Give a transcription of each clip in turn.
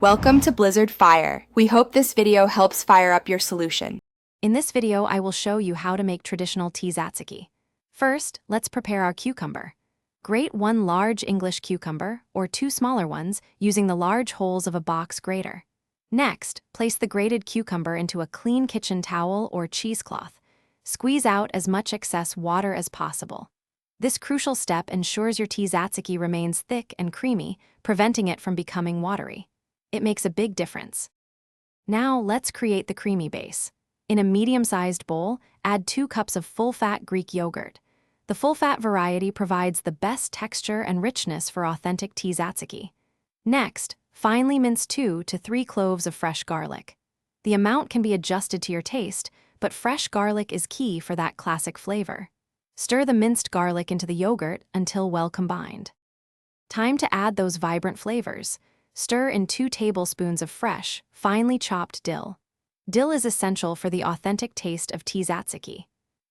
Welcome to Blizzard Fire. We hope this video helps fire up your solution. In this video, I will show you how to make traditional Tzatziki. First, let's prepare our cucumber. Grate one large English cucumber, or two smaller ones, using the large holes of a box grater. Next, place the grated cucumber into a clean kitchen towel or cheesecloth. Squeeze out as much excess water as possible. This crucial step ensures your Tzatziki remains thick and creamy, preventing it from becoming watery. It makes a big difference. Now, let's create the creamy base. In a medium-sized bowl, add 2 cups of full-fat Greek yogurt. The full-fat variety provides the best texture and richness for authentic Tzatziki. Next, finely mince 2 to 3 cloves of fresh garlic. The amount can be adjusted to your taste, but fresh garlic is key for that classic flavor. Stir the minced garlic into the yogurt until well combined. Time to add those vibrant flavors. Stir in 2 tablespoons of fresh, finely chopped dill. Dill is essential for the authentic taste of Tzatziki.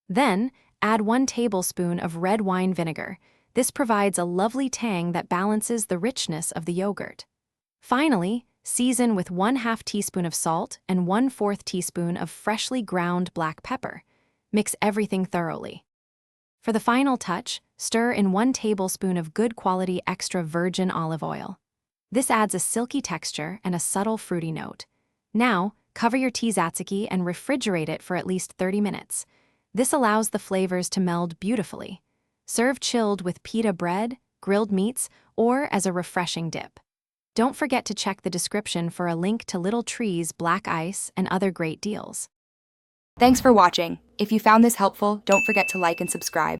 Then, add 1 tablespoon of red wine vinegar. This provides a lovely tang that balances the richness of the yogurt. Finally, season with 1/2 teaspoon of salt and 1/4 teaspoon of freshly ground black pepper. Mix everything thoroughly. For the final touch, stir in 1 tablespoon of good quality extra virgin olive oil. This adds a silky texture and a subtle fruity note. Now, cover your Tzatziki and refrigerate it for at least 30 minutes. This allows the flavors to meld beautifully. Serve chilled with pita bread, grilled meats, or as a refreshing dip. Don't forget to check the description for a link to Little Tree's black ice and other great deals. Thanks for watching. If you found this helpful, don't forget to like and subscribe.